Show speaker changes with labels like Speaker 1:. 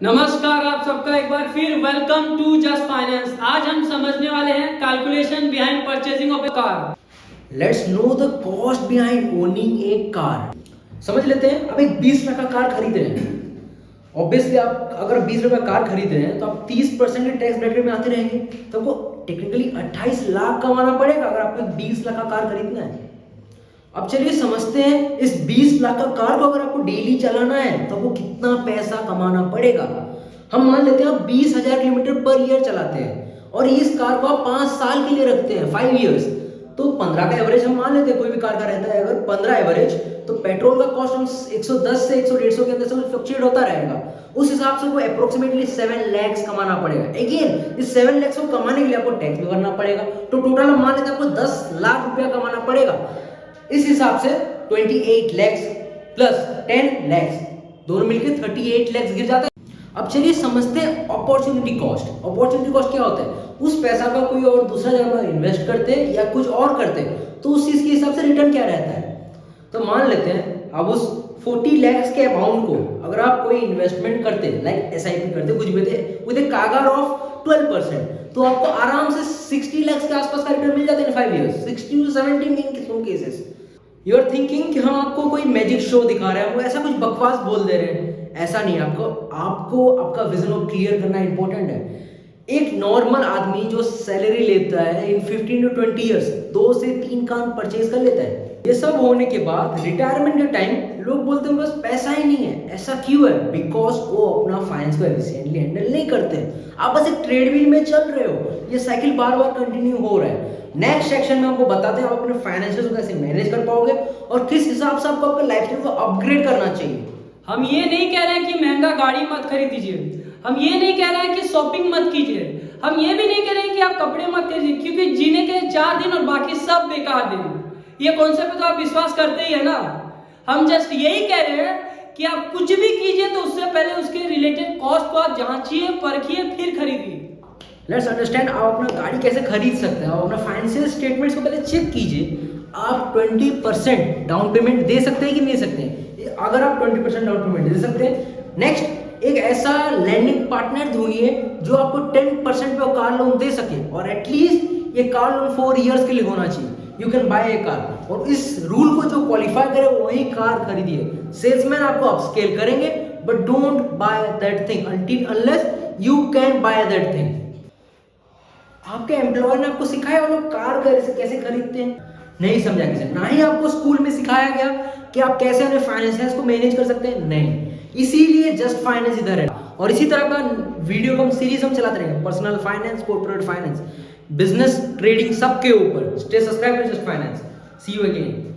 Speaker 1: नमस्कार, आप सबका एक बार फिर वेलकम टू जस्ट फाइनेंस। आज हम समझने वाले हैं calculation behind purchasing of A car.
Speaker 2: Let's know the cost behind owning a car. समझ लेते हैं। अब एक 20 लाख का कार खरीद रहे हैं। ऑब्वियसली आप अगर 20 लाख का कार खरीद रहे हैं तो आप 30% के टैक्स ब्रैकेट में आते रहेंगे, तो आपको टेक्निकली 28 लाख कमाना पड़ेगा अगर आपको एक 20 लाख का कार खरीदना है। अब चलिए समझते हैं, इस 20 लाख का कार को अगर आपको डेली चलाना है तो आपको कितना पैसा कमाना पड़ेगा। हम मान लेते हैं आप 20,000 किलोमीटर पर ईयर चलाते हैं और इस कार को आप 5 साल के लिए रखते हैं, 5 ईयर्स, तो 15 का एवरेज हम मान लेते हैं। कोई भी कार का रहता है अगर 15 एवरेज, तो पेट्रोल का कॉस्ट हम 110 से 150 के अंदर से फ्लक्चुएट होता रहेगा। उस हिसाब से वो अप्रोक्सीमेटली 7 लाख कमाना पड़ेगा। अगेन इस 7 लाख को कमाने के लिए आपको टैक्स भी भरना पड़ेगा, तो टोटल हम मान लेते हैं आपको 10 लाख रुपया कमाना पड़ेगा। इस हिसाब से 28 लाख प्लस 10 लाख दोनों मिलकर 38 लाख गिर जाता है। अब चलिए समझते हैं अपॉर्चुनिटी कॉस्ट। अपॉर्चुनिटी कॉस्ट क्या होता है? उस पैसा का कोई और दूसरा जगह इन्वेस्ट करते हैं या कुछ और करते हैं तो उस चीज के हिसाब से रिटर्न क्या रहता है। तो मान लेते हैं अब उस 40 लाख के अमाउंट को अगर आप कोई इन्वेस्टमेंट करते हैं, लाइक SIP करते कुछ भी विद ए कागर ऑफ 12%, तो आपको आराम से 60 लाख के आसपास का रिटर्न मिल जाता है in 5 years, 60 to 70 in some cases. You are thinking कि हम आपको कोई मैजिक शो दिखा रहे हैं, वो ऐसा कुछ बकवास बोल दे रहे हैं। ऐसा नहीं है। आपको आपका विजन को क्लियर करना इंपॉर्टेंट है। एक नॉर्मल आदमी जो सैलरी लेता है इन 15 to 20 इयर्स 2 से 3 कार परचेज कर लेता है। ये सब होने के बाद रिटायरमेंट के टाइम लोग बोलते हैं बस पैसा ही नहीं है। ऐसा क्यों है? बिकॉज वो अपना फाइनेंस को एफिशिएंटली हैंडल नहीं करते। आप बस एक ट्रेडमिल में चल रहे हो, ये साइकिल बार बार कंटिन्यू हो रहा है। नेक्स्ट सेक्शन में आपको बताते हैं आप अपने फाइनेंशियल को कैसे मैनेज कर पाओगे और किस हिसाब से आपको अपने लाइफस्टाइल को अपग्रेड करना चाहिए।
Speaker 1: हम ये नहीं कह रहे हैं कि महंगा गाड़ी मत खरीदिए, हम ये नहीं कह रहे हैं कि शॉपिंग मत कीजिए, हम ये भी नहीं कह रहे हैं कि आप कपड़े मत खरीदिए, क्योंकि जीने के 4 दिन और बाकी सब बेकार दिन। ये कॉन्सेप्ट तो आप विश्वास करते ही है ना। हम जस्ट यही कह रहे हैं कि आप कुछ भी कीजिए तो उससे पहले उसके रिलेटेड कॉस्ट को आप जांचिए, परखिए, फिर खरीदिए।
Speaker 2: लेट्स अंडरस्टैंड, आप अपना गाड़ी कैसे खरीद सकते हैं। आप अपना फाइनेंशियल स्टेटमेंट्स को पहले चेक कीजिए। आप 20% डाउन पेमेंट दे सकते हैं कि नहीं दे सकते हैं? अगर आप 20% डाउन पेमेंट दे सकते हैं, नेक्स्ट एक ऐसा लैंडिंग पार्टनर ढूंढिए जो आपको 10% पे कार लोन दे सके, और एटलीस्ट ये कार लोन 4 इयर्स के लिए होना चाहिए। You can buy A car, और इस रूल को जो क्वालिफाई करे वही कार खरीदिए। सेल्समैन आपको अपस्केल करेंगे, but don't by that thing until unless you can by that thing. आपके एम्प्लॉयर ने आपको सिखाया वो लोग कार कैसे खरीदते हैं? नहीं समझा किसी ने। ना ही आपको स्कूल में सिखाया गया कि आप कैसे अपने फाइनेंस को मैनेज कर सकते हैं। नहीं, इसीलिए जस्ट फाइनेंस इधर है, और इसी तरह का वीडियो का सीरीज हम चलाते रहेंगे। Personal finance, corporate finance, business, trading, सबके ऊपर। Stay subscribe to Just Finance. See you again.